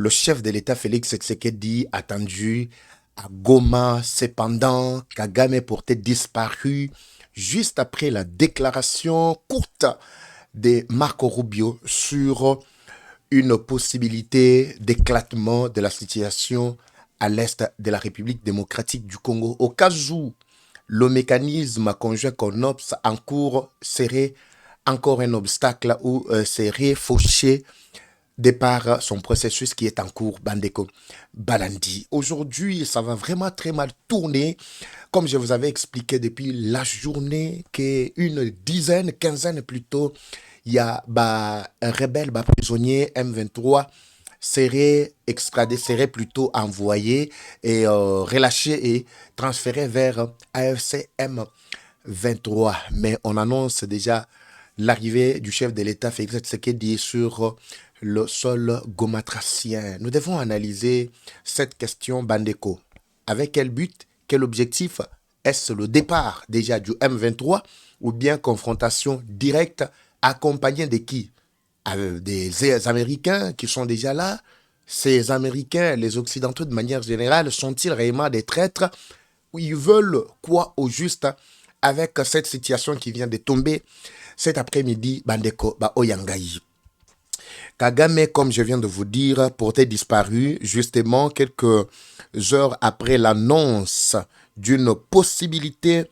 Le chef de l'État Félix Tshisekedi attendu à Goma. Cependant, Kagame portait disparu juste après la déclaration courte de Marco Rubio sur une possibilité d'éclatement de la situation à l'est de la République démocratique du Congo. Au cas où le mécanisme conjoint CONOPS en cours serait encore un obstacle ou serait fauché de par son processus qui est en cours, Bandeko Balandi. Aujourd'hui, ça va vraiment très mal tourner. Comme je vous avais expliqué depuis la journée, qu'une dizaine, quinzaine plutôt, il y a un rebelle, prisonnier M23 serait extradé, serait plutôt envoyé et relâché et transféré vers AFC M23. Mais on annonce déjà l'arrivée du chef de l'État, Félix Tshisekedi, sur le sol gomatracien. Nous devons analyser cette question, Bandeko. Avec quel but, quel objectif? Est-ce le départ déjà du M23 ou bien confrontation directe accompagnée de qui? Des Américains qui sont déjà là? Ces Américains, les Occidentaux de manière générale, sont-ils réellement des traîtres? Ou ils veulent quoi au juste avec cette situation qui vient de tomber cet après-midi, Bandeko Oyangaï? Kagame, comme je viens de vous dire, portait disparu justement quelques heures après l'annonce d'une possibilité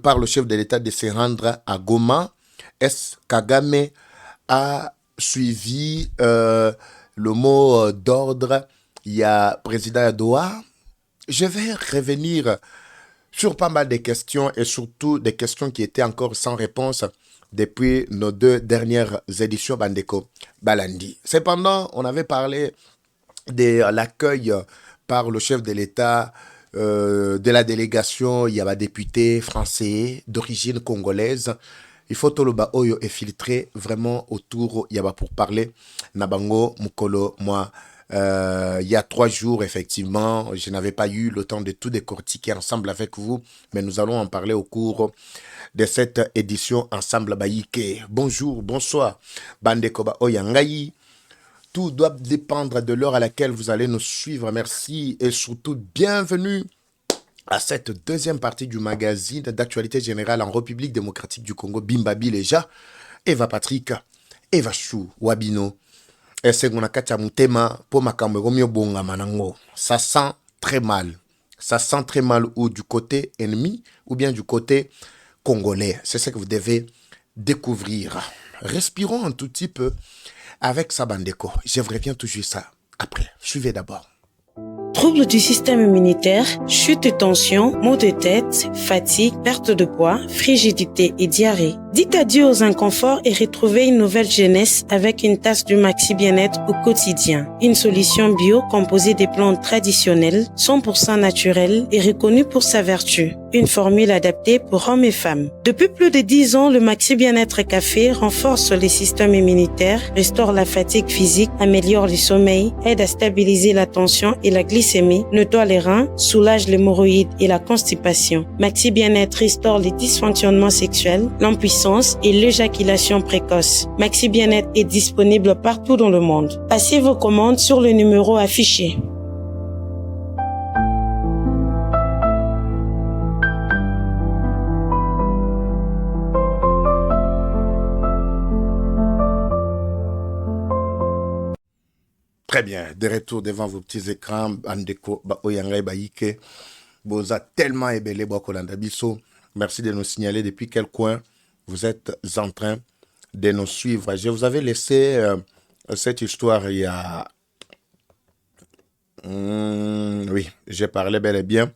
par le chef de l'État de se rendre à Goma. Est-ce Kagame a suivi le mot d'ordre? Il y a président Adoua. Je vais revenir sur pas mal de questions et surtout des questions qui étaient encore sans réponse depuis nos deux dernières éditions Bandeko Balandi. Cependant, on avait parlé de l'accueil par le chef de l'État de la délégation. Il y a un député français d'origine congolaise. Il faut que le Oyo est filtré vraiment autour. Il y a pour parler Nabango Mukolo, moi. Il y a 3 jours, effectivement, je n'avais pas eu le temps de tout décortiquer ensemble avec vous, mais nous allons en parler au cours de cette édition Ensemble Baïke. Bonjour, bonsoir, Bandekoba Oyangaï. Tout doit dépendre de l'heure à laquelle vous allez nous suivre. Merci et surtout bienvenue à cette deuxième partie du magazine d'actualité générale en République démocratique du Congo, Bimbabi Leja, Eva Patrick, Eva Chou, Wabino. Et c'est ça sent très mal. Ça sent très mal ou du côté ennemi ou bien du côté congolais. C'est ce que vous devez découvrir. Respirons un tout petit peu avec Sabandeko. Je reviens toujours ça après. Suivez d'abord. Troubles du système immunitaire, chute de tension, maux de tête, fatigue, perte de poids, frigidité et diarrhée. Dites adieu aux inconforts et retrouvez une nouvelle jeunesse avec une tasse du Maxi Bien-être au quotidien. Une solution bio composée des plantes traditionnelles, 100% naturelles et reconnue pour sa vertu. Une formule adaptée pour hommes et femmes. Depuis plus de 10 ans, le Maxi Bien-être Café renforce les systèmes immunitaires, restaure la fatigue physique, améliore le sommeil, aide à stabiliser la tension et la glycémie, nettoie les reins, soulage l'hémorroïde et la constipation. Maxi Bien-être restaure les dysfonctionnements sexuels, l'impuissance et l'éjaculation précoce. Maxi Bien-être est disponible partout dans le monde. Passez vos commandes sur le numéro affiché. Très bien, de retour devant vos petits écrans, Bandeko Oyangaï Baïke, Boza tellement ébélé Bokolanda Bisso. Merci de nous signaler depuis quel coin vous êtes en train de nous suivre. Je vous avais laissé cette histoire il y a... oui, j'ai parlé bel et bien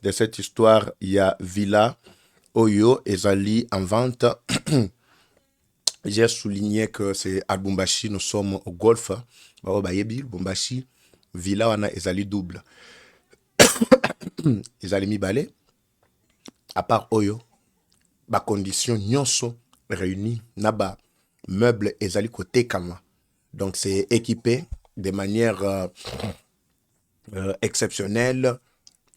de cette histoire. Il y a Villa, Oyo et Zali en vente. J'ai souligné que c'est à Lubumbashi, nous sommes au golf. Lubumbashi, Villa, on a Ezali double. Ezali mi balé. À part Oyo, ba condition nyonso réunis, naba meuble Ezali côté kama. Donc c'est équipé de manière exceptionnelle.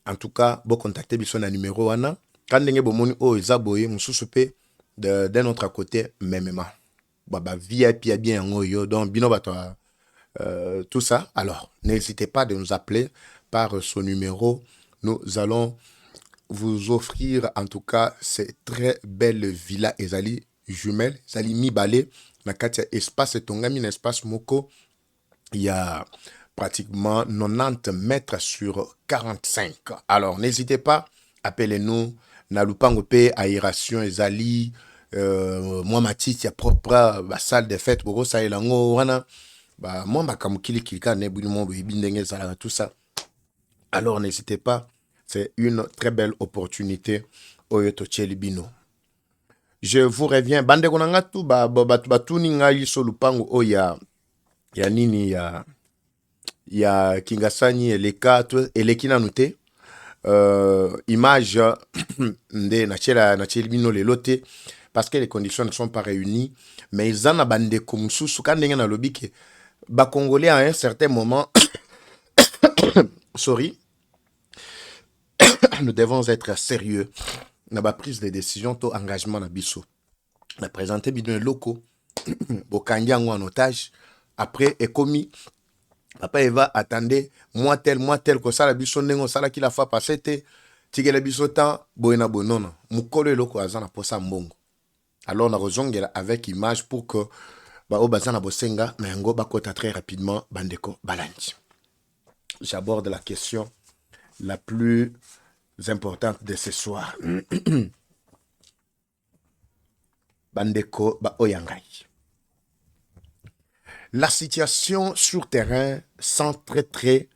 En tout cas, vous contactez biso na numéro wana. Quand vous avez o ezaboye mususu pe d'un autre côté, même. Baba VIP a bien en oyo, donc bino bato tout ça. Alors, n'hésitez pas de nous appeler par ce numéro. Nous allons vous offrir en tout cas ces très belles villas ezali jumelles, ezali mibale na kati ya espace etongami na espace moko. Il y a pratiquement 90 mètres sur 45. Alors, n'hésitez pas, appelez-nous. Na lupango pe aération ezali moi matiti ya propre salle de fête boko sa elango wana ba moi makamukili kilika ne buni mo bindenge zala tout ça. Alors, n'hésitez pas, c'est une très belle opportunité oyoto chelibino. Je vous reviens bande konanga tu batuni ngai so lupango oya ya nini ya kingasani eleka to elekina nute image nde na chelibino lelote parce que les conditions ne sont pas réunies mais ils en a bande comme sous quand ndenge na lobike ba congolais à un certain moment sorry nous devons être sérieux dans la prise de décision to engagement na biso na présenter bidon locaux bokangi en otage après est commis papa Eva attendez moi tel ko sala biso ndengo sala ki la fois passé te tigela biso temps boyena bonona mukolo loko azana posa mbongo. Alors on a rezongela avec image pour que ba obazana bosenga mais ngo bakota très rapidement bandeko balandi. J'aborde la question la plus importante de ce soir. Bandeko ba oyangai. La situation sur terrain sent très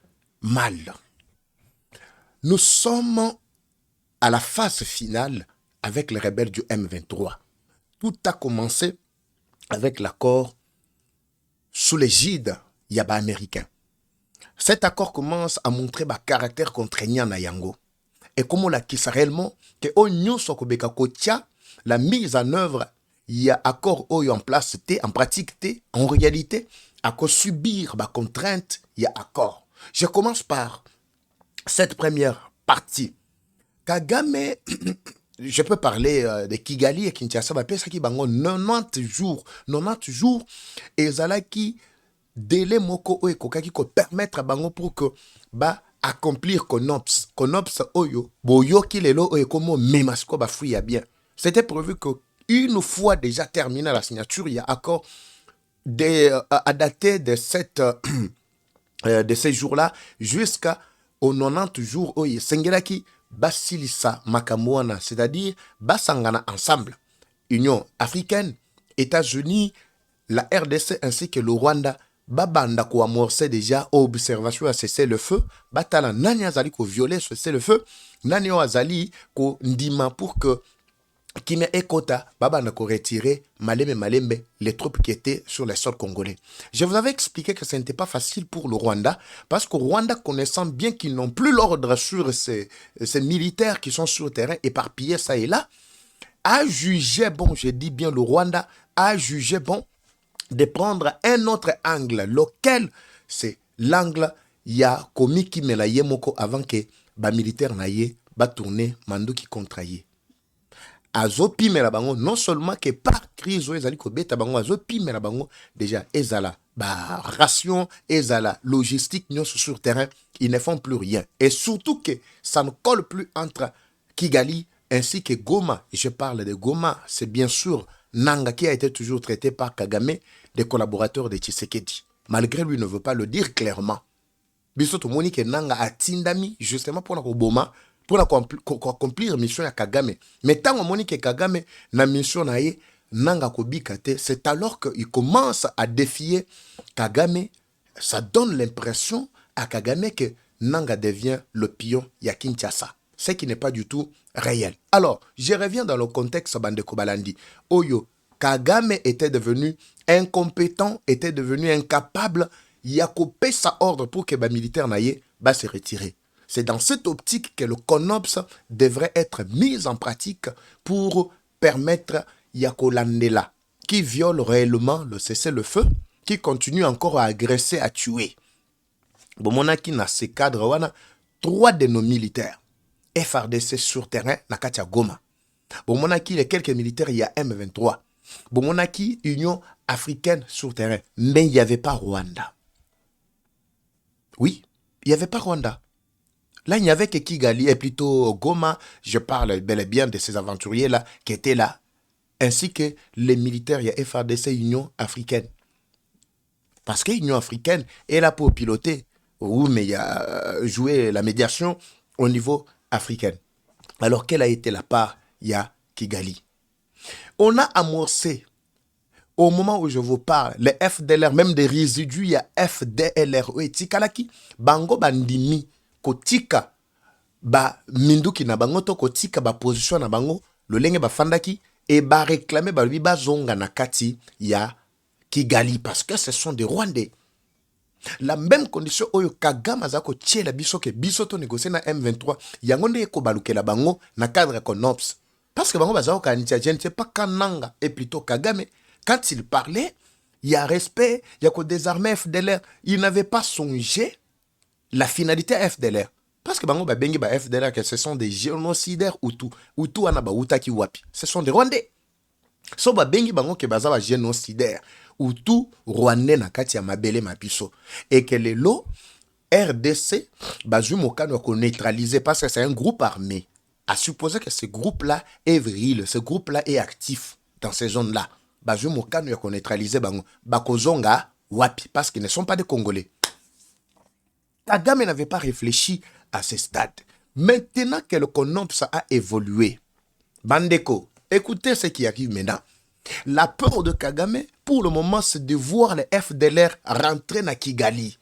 mal. Nous sommes à la phase finale avec les rebelles du M23. Tout a commencé avec l'accord sous l'égide yaba américain. Cet accord commence à montrer le caractère contraignant na yango. Et comme on l'a dit réellement, que on sokobeka kotia la mise en œuvre, il y a accord en place, en pratique, en réalité, à quoi subir ma contrainte, il y a accord. Je commence par cette première partie. Kagame, je peux parler de Kigali et Kinshasa, ça qui bango 90 jours, et zalaki délai moko oyo kokaki ko permettre bango pour que ba accomplir konops oyo boyoki lelo oyo komo memasko ba fouilla bien. C'était prévu que une fois déjà terminé la signature, il y a accord à dater de de ces jours-là jusqu'à aux 90 jours oyo sengelaki basilisa makamwana, c'est-à-dire basangana ensemble. Union africaine, États-Unis, la RDC ainsi que le Rwanda babanda ko amorcer déjà observation à cesser le feu batala nani azali ko violer cesser le feu nani azali ko ndima pour que Kime Ekota babanda ko retirer malembe les troupes qui étaient sur les sols congolais. Je vous avais expliqué que ce n'était pas facile pour le Rwanda parce que Rwanda, connaissant bien qu'ils n'ont plus l'ordre sur ces militaires qui sont sur le terrain éparpillés ça et là, a jugé bon, je dis bien le Rwanda a jugé bon de prendre un autre angle, lequel c'est l'angle ya komi ki mela yemoko avant que ba militaire na ye ba tourner mando qui contraye. Azopi mela bango non seulement que par crise ezali ko beta bango azopi mela bango déjà ezala ba ration ezala logistique nyonso sur terrain, ils ne font plus rien et surtout que ça ne colle plus entre Kigali ainsi que Goma. Et je parle de Goma, c'est bien sûr Nanga qui a été toujours traité par Kagame des collaborateurs de Tshisekedi. Malgré lui ne veut pas le dire clairement. Bisoto Monique Nanga a tindami justement pour accomplir mission à Kagame. Mais tant que Monique Kagame na mission na ye Nanga Kobikate, c'est alors qu'il commence à défier Kagame. Ça donne l'impression à Kagame que Nanga devient le pion ya Kinshasa. Ce qui n'est pas du tout réel. Alors, je reviens dans le contexte Bandeko Balandi. Oyo, Kagame était devenu incompétent, était devenu incapable. Il a coupé sa ordre pour que les militaires naïe se retirer. C'est dans cette optique que le CONOPS devrait être mis en pratique pour permettre Yako Landela, qui viole réellement le cessez-le-feu, qui continue encore à agresser, à tuer. Bon, mon aki na ce cadre, wana 3 de nos militaires FRDC sur terrain, Nakatia Goma. Bon, mon acquis, les quelques militaires, il y a M23. Bon, mon acquis, Union africaine sur terrain. Mais il n'y avait pas Rwanda. Oui, il n'y avait pas Rwanda. Là, il n'y avait que Kigali, et plutôt Goma. Je parle bel et bien de ces aventuriers-là qui étaient là, ainsi que les militaires, il y a FARDC, Union africaine. Parce que l'Union africaine est là pour piloter, ou mais il y a joué la médiation au niveau africain. Alors, quelle a été la part? Il y a Kigali. On a amorcé, au moment où je vous parle, les FDLR, même des résidus, il y a FDLR. Oui, tikalaki, bango bandimi, kotika, ba minduki na bango to kotika ba position na bango, lolenge ba fandaki, et ba réclamer ba lui ba zonga na kati, ya Kigali, parce que ce sont des Rwandais. La même condition oyo Kagame azako tche la biso ke biso to négocier na M23 yango nde ko balukela bango na cadre CONOPS parce que bango bazako kantia je ne sais pas kananga et plutôt Kagame quand il parlait il y a respect il y a ko désarmer FDLR il n'avait pas songé la finalité FDLR parce que bango ba bengi ba FDLR que ce sont des génocidaires Hutu ana ba utaki wapi ce sont des Rwandais so ba bengi bango ke baza ba génocidaire Hutu Rwandais na kati ya mabele mapiso et que les lots RDC bazui mokano ko neutraliser parce que c'est un groupe armé à supposer que ce groupe là est viril ce groupe là est actif dans ces zones là bazui mokano ko neutraliser bango bakozonga wapi parce qu'ils ne sont pas des Congolais. Kagame n'avait pas réfléchi à ce stade. Maintenant que le CONOPS a évolué, Bandeko, écoutez ce qui arrive maintenant. La peur de Kagame, pour le moment, c'est de voir les FDLR rentrer à Kigali.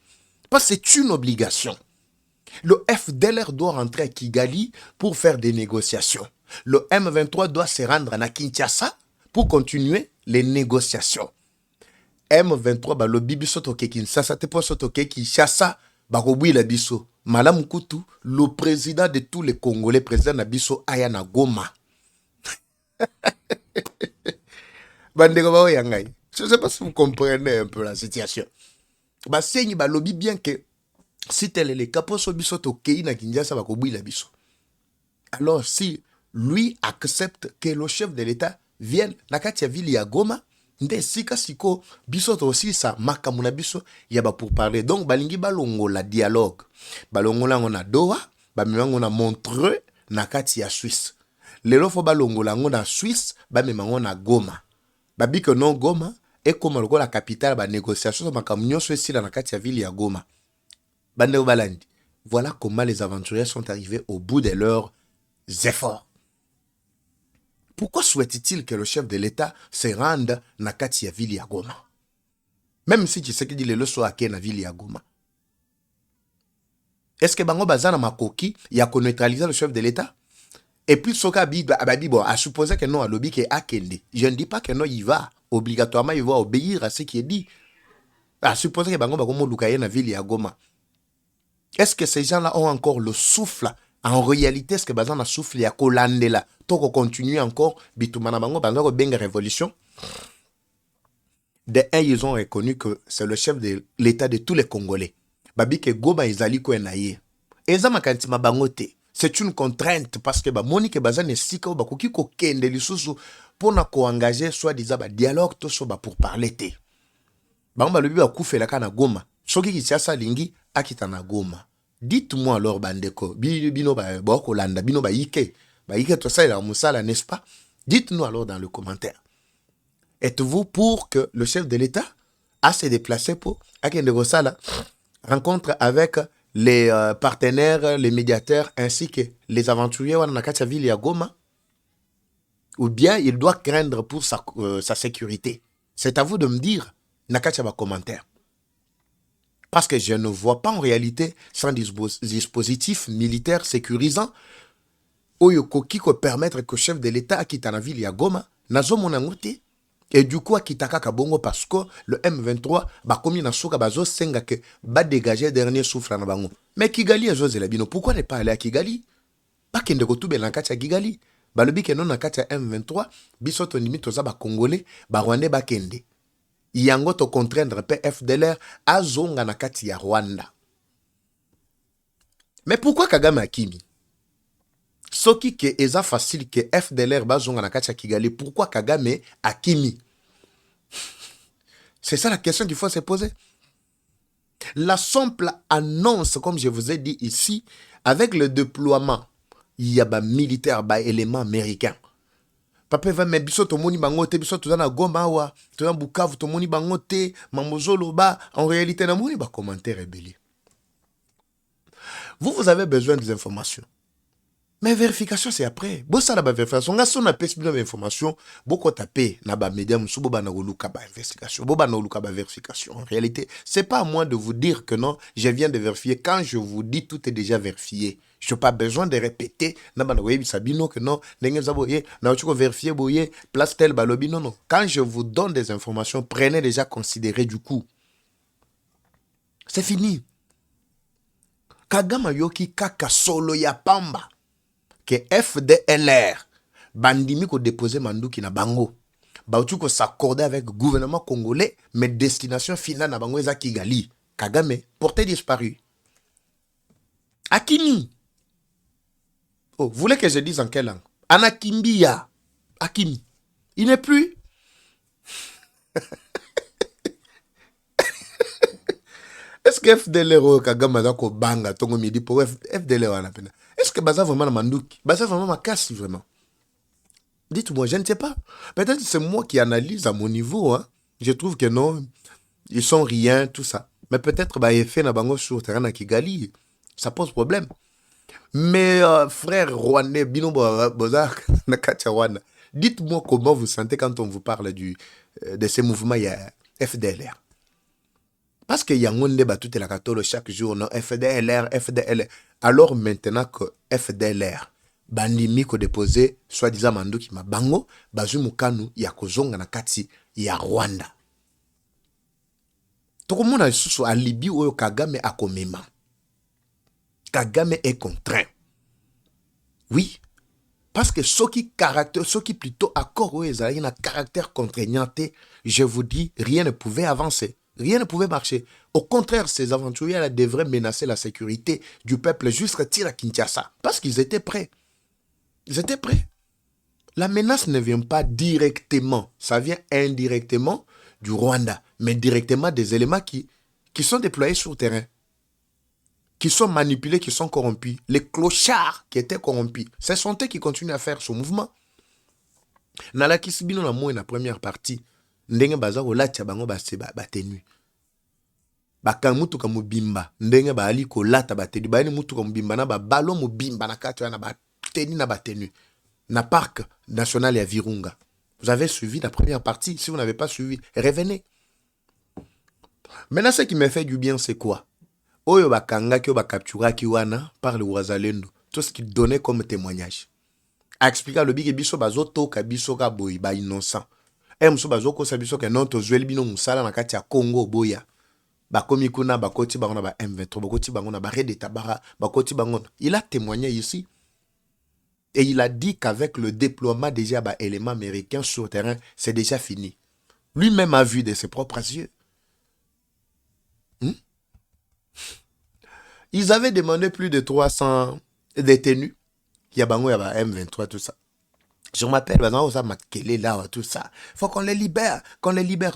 Parce que c'est une obligation. Le FDLR doit rentrer à Kigali pour faire des négociations. Le M23 doit se rendre à Kinshasa pour continuer les négociations. M23, bah, le bibiso toke Kinshasa, te poso toke Kinshasa, bah, la biso. Madame Koutou, le président de tous les Congolais, président Nabiso Ayana Goma. Je ne sais pas si vous comprenez un peu la situation. Bah, c'est bah, lobby bien que si tel est le cas, pour biso to kei na Kinshasa, bah, la biso. Alors, si lui accepte que le chef de l'État vienne na katia ville ya Goma, nde sika siko biso to aussi sa makamuna biso ya ba pour parler. Donc, balingi balongo la dialogue. Balongo la ngona Doha, ba mimango na Montreux na katia Suisse. Lelo fo balongo la ngona Suisse, ba mimango na Goma. Babi que non Goma est comme la capitale ba négociation ma camion sur ici dans la ville ya Goma. Bande Balandi. Voilà comment les aventuriers sont arrivés au bout de leurs efforts. Pourquoi souhaite-t-il que le chef de l'État se rende na kati ya ville ya Goma? Même si tu sais qu'il dit le soit à na ville ya Goma. Est-ce que bango bazana makoki ya ko neutraliser le chef de l'État? Et puis, Soka bon, à supposer que non, à lobby qui est Akende. Je ne dis pas que non, il va. Obligatoirement, il va obéir à ce qui est dit. À supposer que Bango Bagomo Lukaye na ville ya Goma. Est-ce que ces gens-là ont encore le souffle? En réalité, est-ce que Bazan a souffle ya Kolande là? Toko continue encore. Bitumana Bango, Bango Benga Révolution. De un, ils ont reconnu que c'est le chef de l'État de tous les Congolais. Babi que Goma Izali Kwenaye. Ezama Kantima Bangote. C'est une contrainte parce que Monique Bazan est si que Bakuki ko kende lisusu pour na ko engager soit disant dialogue to so pour parler te. Bamba le biba kufela kana Goma. Soki ki siasa lingi akita na Goma. Dites-moi alors bandeko bino ba ko landa bino ba yike to ça la musala n'est-ce pas? Dites-nous alors dans le commentaire. Êtes-vous pour que le chef de l'État a se déplacé pour akende gosala rencontre avec les partenaires, les médiateurs, ainsi que les aventuriers dans la ville ya Goma, ou bien il doit craindre pour sa sécurité? C'est à vous de me dire, Nakacha va commentaire. Parce que je ne vois pas en réalité sans dispositif militaire sécurisant oyokoki ko permettre que le chef de l'État quitte la ville ya Goma, nazo monangote. Et du coup, Kitaka Kabongo parce que le M23 ba komi na soka bazo senga que ba dégager dernier souffle na bango. Mais Kigali a José Labino, pourquoi ne pas aller à Kigali? Pas kende kotube na kati ya Kigali. Ba lobi ke non na kati ya M23, biso to limite za ba Congolais, ba Rwandais ba kende. Yango to contraindre PFDLR azonga na kati ya Rwanda. Mais pourquoi Kagame Akimi? Soki ke eza facile que FDLR bazonga na kati ya Kigali, pourquoi Kagame Akimi? C'est ça la question qu'il faut se poser. La simple annonce, comme je vous ai dit ici, avec le déploiement, il y a des militaires, des éléments américains. Papa va me biso to moni bango te biso to na Goma wa to na Bukavu to moni bango te mamozolo ba en réalité na moni ba commentaire rebelle. Vous avez besoin des informations. Mais vérification c'est après. Bon ça la vérification, nga son appel plus d'informations, beaucoup taper na ba média musubo ba na luka ba investigation, bo ba na luka ba vérification. En réalité, c'est pas à moi de vous dire que non, je viens de vérifier. Quand je vous dis tout est déjà vérifié. Je n'ai pas besoin de répéter. Non, que non, vérifier, place tel balobi. Non, non. Quand je vous donne des informations, prenez déjà considéré du coup. C'est fini. Kagama yoki kaka solo ya pamba. Que FDLR, bandimi ko déposer manduki na bango. Bautu ko s'accorder avec le gouvernement congolais, mais destination finale na bango eza Kigali. Kagame, porté disparu. Akimi. Oh, vous voulez que je dise en quelle langue? Anakimbia. Akimi. Il n'est plus. Est-ce que FDLR Kagame ko banga tongo midi pour FDLR wana pena? Est-ce que baza vraiment na manduki? Baza vraiment ma casse vraiment? Dites-moi, je ne sais pas. Peut-être c'est moi qui analyse à mon niveau. Hein. Je trouve que non, ils sont rien, tout ça. Mais peut-être bah effet na bango sur terrain à Kigali, ça pose problème. Mais frère Rwandais, Bino Bozak, dites-moi comment vous sentez quand on vous parle de ces mouvements FDLR. Parce qu'il y a un monde débat tout la catholique chaque jour, non, FDLR. Alors maintenant que FDLR, bandimi ko déposé, soi-disant mandu qui m'a bango, bazu mukanu ya kozonga na kati ya Rwanda. Tout le monde a sous à Libye ou Kagame a komema. Kagame est contraint. Oui. Parce que ce qui plutôt accord il y a un caractère contraignant, je vous dis, rien ne pouvait avancer. Rien ne pouvait marcher. Au contraire, ces aventuriers devraient menacer la sécurité du peuple jusqu'à tir à Kinshasa. Parce qu'ils étaient prêts. Ils étaient prêts. La menace ne vient pas directement. Ça vient indirectement du Rwanda. Mais directement des éléments qui sont déployés sur le terrain. Qui sont manipulés, qui sont corrompus. Les clochards qui étaient corrompus. Ce sont eux qui continuent à faire ce mouvement. Nala kisibino na mo na première partie. Ndenge baza kolata bango batenu. Baka mutuka mobimba. Ndenge ba ali kolata batenu. Ba ni mutuka mobimba na ba ballon mobimba na kati na batenu na batenu. Na parc national ya Virunga. Vous avez suivi la première partie. Si vous n'avez pas suivi, revenez. Maintenant, ce qui me fait du bien, c'est quoi? Oyo bakanga ki bakaptura ki wana par le Wazalendo. Tout ce qu'il donnait comme témoignage. A expliquer le big biso bazoto ka biso ka boy ba innocent. Muso bazoko sa biso ke non to zweli bino musala na kati ya Congo boya. Bakomi kuna bakoti bango na ba M23, bakoti bango na ba Red Tabara, bakoti bango. Il a témoigné ici. Et il a dit qu'avec le déploiement déjà bah, éléments américains sur le terrain, c'est déjà fini. Lui-même a vu de ses propres yeux. Ils avaient demandé plus de 300 détenus. Il y a bango, il y a M23, tout ça. Je m'appelle, tout ça. Il faut qu'on les libère,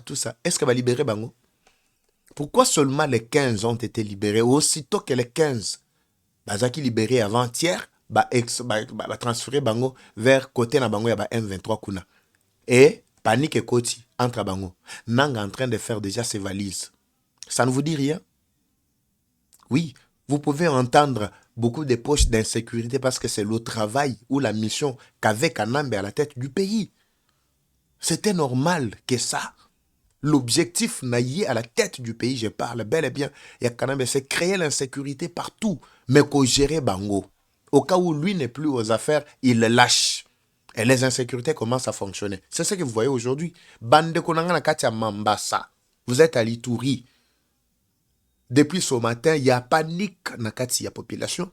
tout ça. Est-ce qu'on va libérer bango? Pourquoi seulement les 15 ont été libérés? Aussitôt que les 15, bazaki libérés avant-hier, transférer bango vers côté na bango, il y a M23 kuna. Et panique et koti entre bango. Nanga en train de faire déjà ses valises. Ça ne vous dit rien? Oui, vous pouvez entendre beaucoup de poches d'insécurité parce que c'est le travail ou la mission qu'avait Kanambe à la tête du pays. C'était normal que ça. L'objectif naïe à la tête du pays, je parle bel et bien, et Kanambe, c'est créer l'insécurité partout, mais qu'on gère Bango. Au cas où lui n'est plus aux affaires, il le lâche. Et les insécurités commencent à fonctionner. C'est ce que vous voyez aujourd'hui. Bande Konanga Katia Mambasa. Vous êtes à l'Ituri. Depuis ce matin, il y a panique dans la population.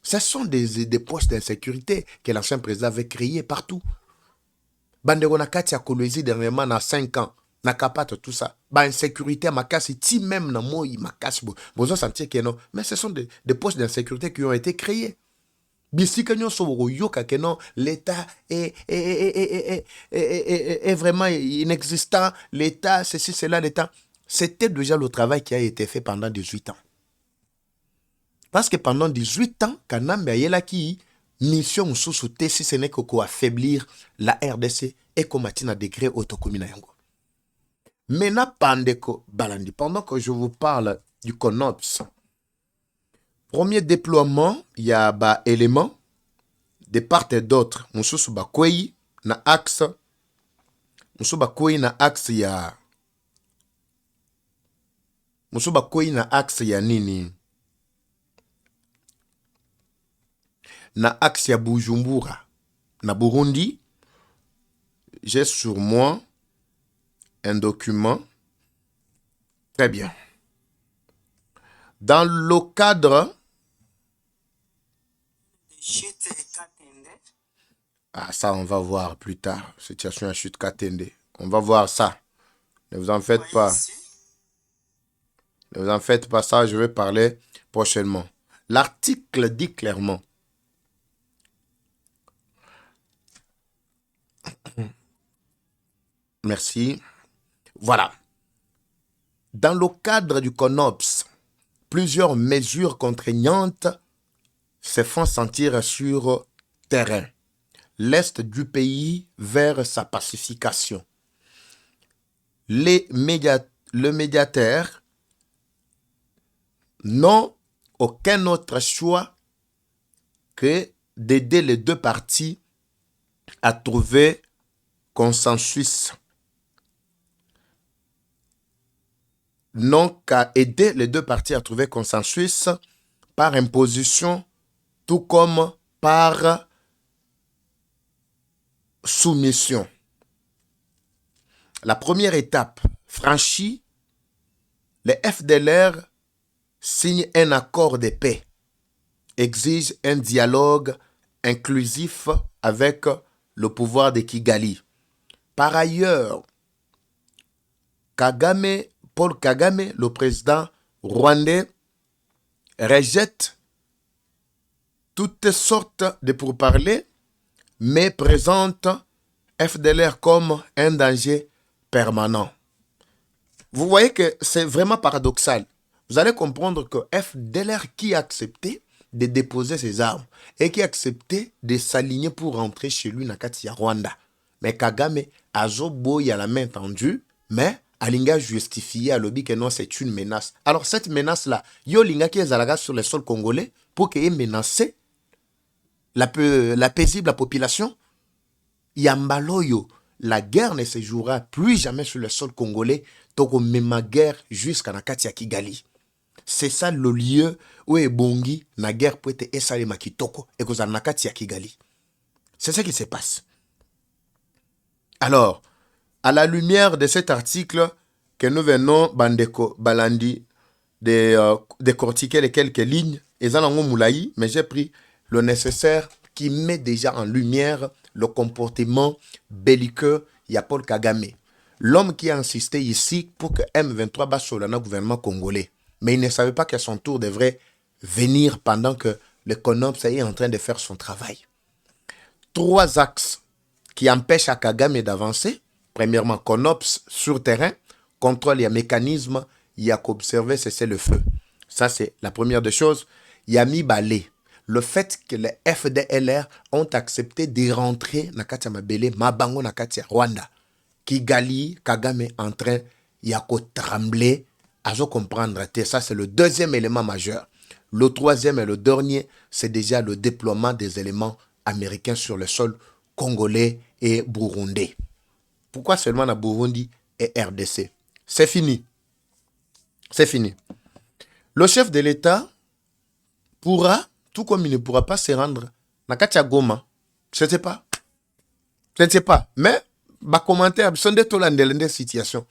Ce sont des postes d'insécurité que l'ancien président avait créés partout. Bandeko Nakati a colonisé dernièrement dans 5 ans. Nakapate tout ça. Insécurité, makasi, ti même na moi, makasi. Vous allez sentir que non. Mais ce sont des postes d'insécurité qui ont été créés. L'État est vraiment inexistant. L'État, ceci, cela, l'État. C'était déjà le travail qui a été fait pendant 18 ans. Parce que pendant 18 ans, Kanambe Ayelaki, mission sous si ce n'est que affaiblir la RDC et combattre à degré autocommune. Maintenant, pendant que je vous parle du CONOPS, premier déploiement, il y a des éléments de part et d'autre. Moussous Bakwei, na axe. Moussous Bakwei, na axe, il y a. Moussous Bakwei, na axe, il y a nini. Na axe, il y a Bujumbura. Na Burundi, j'ai sur moi un document. Très bien. Dans le cadre. Ah, ça, on va voir plus tard. Situation à chute Katende. On va voir ça. Ne vous en faites pas. Ne vous en faites pas, ça, je vais parler prochainement. L'article dit clairement. Merci. Voilà. Dans le cadre du CONOPS, plusieurs mesures contraignantes se font sentir sur terrain. L'Est du pays vers sa pacification. Le médiateur n'ont aucun autre choix que d'aider les deux parties à trouver consensus. Non qu'à aider les deux parties à trouver consensus par imposition, tout comme par soumission. La première étape franchie, les FDLR signent un accord de paix, exigent un dialogue inclusif avec le pouvoir de Kigali. Par ailleurs, Paul Kagame, le président rwandais, rejette toutes sortes de pourparlers, mais présente FDLR comme un danger permanent. Vous voyez que c'est vraiment paradoxal. Vous allez comprendre que FDLR qui a accepté de déposer ses armes et qui a accepté de s'aligner pour rentrer chez lui dans Katia Rwanda. Mais Kagame a à la main tendue, mais Alinga justifié à l'objet que non, c'est une menace. Alors cette menace-là, Yolinga qui est à sur le sol congolais pour qu'il ait menacé la paisible population. Yambaloyo, la guerre ne se jouera plus jamais sur le sol congolais, toko mema guerre jusqu'à Nakati ya Kigali. C'est ça le lieu où est Bongi, la guerre peut être esalema kitoko, et que Nakati ya Kigali. C'est ce qui se passe. Alors, à la lumière de cet article que nous venons, Bandeko Balandi, de décortiquer les quelques lignes, et Moulaï, mais j'ai pris le nécessaire qui met déjà en lumière le comportement belliqueux de Paul Kagame. L'homme qui a insisté ici pour que M23 basse sur le gouvernement congolais. Mais il ne savait pas qu'à son tour devrait venir pendant que le CONOPS est en train de faire son travail. 3 axes qui empêchent à Kagame d'avancer. Premièrement, CONOPS sur terrain, contrôle et mécanisme, il y a qu'observer, cesser le feu. Ça, c'est la première des choses. Yami Balé. Le fait que les FDLR ont accepté de rentrer dans Katia Mabele, Mabango na Katia Rwanda. Kigali, Kagame en train, il y a qu'au trembler, à comprendre. Ça, c'est le deuxième élément majeur. Le troisième et le dernier, c'est déjà le déploiement des éléments américains sur le sol congolais et burundais. Pourquoi seulement na Burundi et RDC? C'est fini. C'est fini. Le chef de l'État pourra, tout comme il ne pourra pas se rendre na Katia Goma. Je ne sais pas. Je ne sais pas. Mais, les commentaires sont des situations.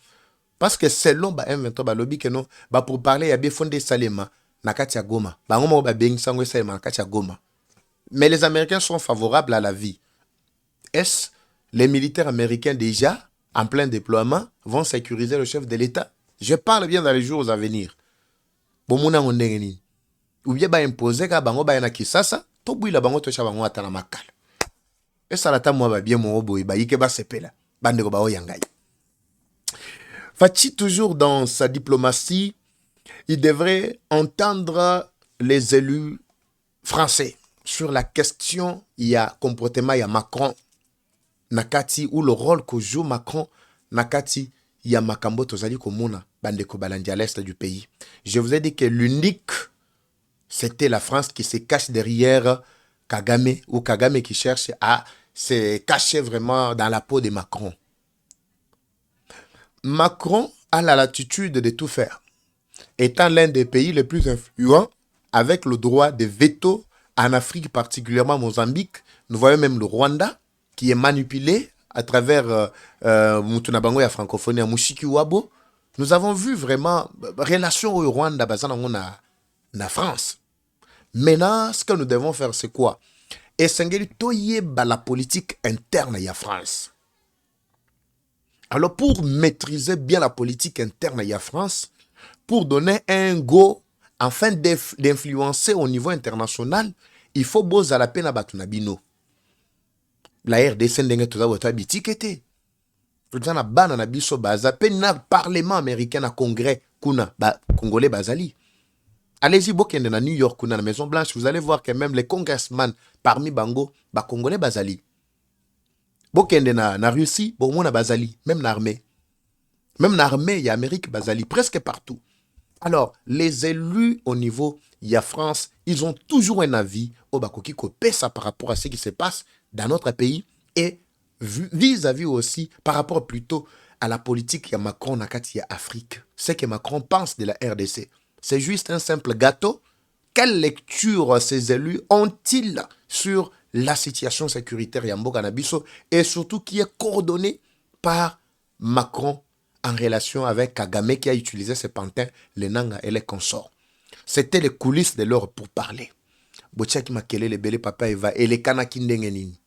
Parce que selon M23, lobby que non, pour parler, il y a bien fondé Salema na Katia Goma. Mais les Américains sont favorables à la vie. Est-ce les militaires américains déjà, en plein déploiement, vont sécuriser le chef de l'État? Je parle bien dans les jours à venir. Ou bien imposer ka bango ba na Kisasa, to bouila bango to chabango atana makala. Et ça la ta moi bien mon boy ba yike ba sepela. Bande ko ba o yangai. Fachi, toujours dans sa diplomatie, il devrait entendre les élus français sur la question, il y a comportement, il y a Macron, Nakati, ou le rôle que joue Macron, Nakati, il y a Makambo, Tozali, Komuna, Bandeko Balandi à l'est du pays. Je vous ai dit que l'unique, c'était la France qui se cache derrière Kagame, ou Kagame qui cherche à se cacher vraiment dans la peau de Macron. Macron a la latitude de tout faire, étant l'un des pays les plus influents, avec le droit de veto en Afrique, particulièrement Mozambique. Nous voyons même le Rwanda, qui est manipulé à travers Mutunabango et la francophonie à Mushiki Wabo. Nous avons vu vraiment relation au Rwanda, na France. Maintenant, ce que nous devons faire, c'est quoi? Et la politique interne à France. Alors, pour maîtriser bien la politique interne à France, pour donner un go, afin d'influencer au niveau international, il faut boza la peine à Batunabino. La RDC ndenge toza wota bitikete. Tout na bana na biso baza peine na parlement américain na congrès kuna ba congolais bazali. Allez-y bokende na New York kuna na Maison Blanche, vous allez voir que même les congressmen parmi bango ba congolais bazali. Bokende na Russie, bon na bazali, même l'armée. Même l'armée, il y a Amérique bazali presque partout. Alors, les élus au niveau, il y a France, ils ont toujours un avis au Bakoki Kopesa par rapport à ce qui se passe dans notre pays et vis-à-vis aussi par rapport plutôt à la politique il y a Macron Nakati Afrique. Ce que Macron pense de la RDC, c'est juste un simple gâteau. Quelle lecture ces élus ont-ils sur la situation sécuritaire Yambo Nabiso et surtout qui est coordonnée par Macron en relation avec Kagame qui a utilisé ses pantins, les Nanga et les consorts. C'était les coulisses de leur pourparlers. Bochaki Makele, les Bele Papa Eva et les Kanaki Ndengenini.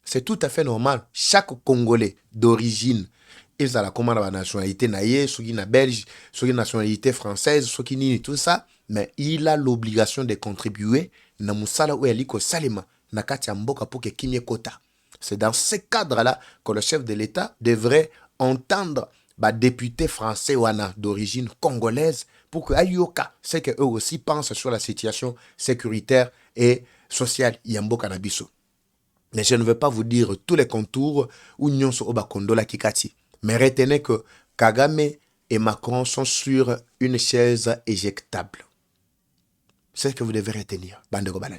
C'est tout à fait normal. Chaque Congolais d'origine, ils ont la commande de la nationalité naïe, ceux qui sont belge, ceux qui ont la nationalité française, ceux qui ont tout ça, mais il a l'obligation de contribuer na musala ou eliko salima na kati ya mboka pour que kimye kota. C'est dans ce cadre-là que le chef de l'État devrait entendre députés français d'origine congolaise pour que Ayoka, c'est qu'eux aussi pensent sur la situation sécuritaire et sociale Yambo Nabiso. Mais je ne veux pas vous dire tous les contours où nous sommes au Bakondola Kikati. Mais retenez que Kagame et Macron sont sur une chaise éjectable. C'est ce que vous devez retenir, bande de Gobalan.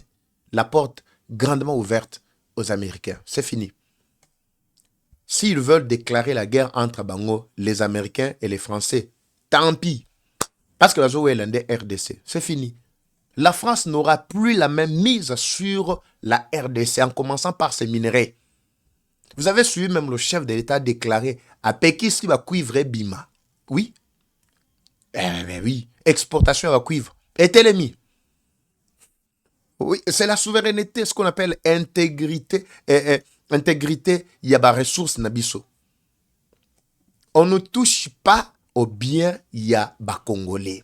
La porte grandement ouverte aux Américains. C'est fini. S'ils veulent déclarer la guerre entre Bango, les Américains et les Français, tant pis. Parce que la zone est l'un des RDC. C'est fini. La France n'aura plus la même mise sur la RDC en commençant par ses minerais. Vous avez suivi même le chef de l'État déclarer à Pékin qui va cuivre et bima. Oui. Oui. Exportation à cuivre. Et télémi. Oui, c'est la souveraineté, ce qu'on appelle intégrité. Intégrité, il y a des ressources nabiso. On ne touche pas au bien, il y a des Congolais.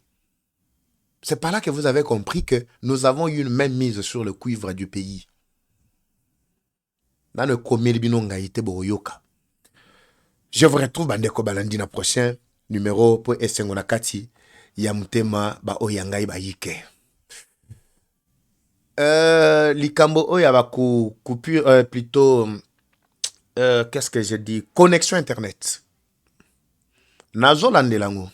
C'est par là que vous avez compris que nous avons eu une même mise sur le cuivre du pays. Dans le Komilbinongaïté Boroyoka. Je vous retrouve Bandeko Balandina prochain numéro pour Essengonakati Yamutema Ba Oyangai Bayike. Likambo Oya ba coupure plutôt qu'est-ce que je dis? Connexion internet. Nazo landelango.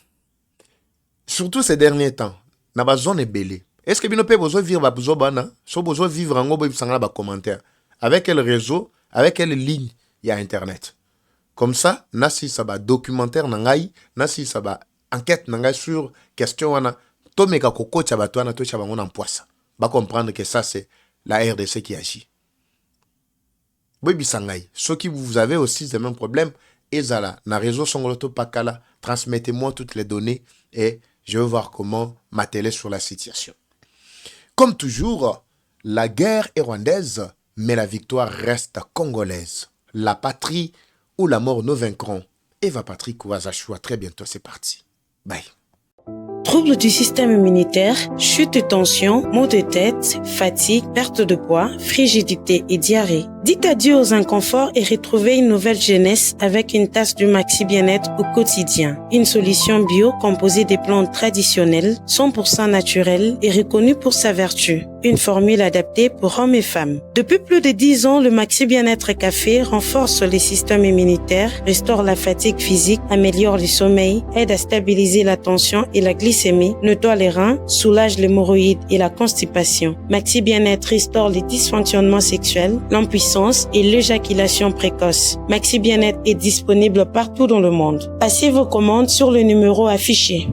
Surtout ces derniers temps. Na ba zone belé. Est-ce que bino pe besoin vivre ba besoin bana? So besoin vivre en bo sangala ba commentaire. Avec quel réseau, avec quelle ligne il y a internet. Comme ça, nasi ça ba documentaire nangai, nasi ça ba enquête nangai sur question wana to meka koko cha bato wana to cha bango na poisa. Ba comprendre que ça c'est la RDC qui agit. Boy bisangai, ceux qui vous avez aussi le même problème, ezala na réseau songoloto pakala, transmettez-moi toutes les données et je vais voir comment m'atteler sur la situation. Comme toujours, la guerre est rwandaise, mais la victoire reste congolaise. La patrie ou la mort nous vaincront. Eva Patrick Ouazachua, très bientôt, c'est parti. Bye. Troubles du système immunitaire, chute de tension, maux de tête, fatigue, perte de poids, frigidité et diarrhée. Dites adieu aux inconforts et retrouvez une nouvelle jeunesse avec une tasse du Maxi Bien-être au quotidien. Une solution bio composée des plantes traditionnelles, 100% naturelles et reconnue pour sa vertu. Une formule adaptée pour hommes et femmes. Depuis plus de 10 ans, le Maxi Bien-être Café renforce les systèmes immunitaires, restaure la fatigue physique, améliore le sommeil, aide à stabiliser la tension et la glycémie, nettoie les reins, soulage l'hémorroïde et la constipation. Maxi Bien-être restaure les dysfonctionnements sexuels, l'impuissance et l'éjaculation précoce. Maxi Bien-être est disponible partout dans le monde. Passez vos commandes sur le numéro affiché.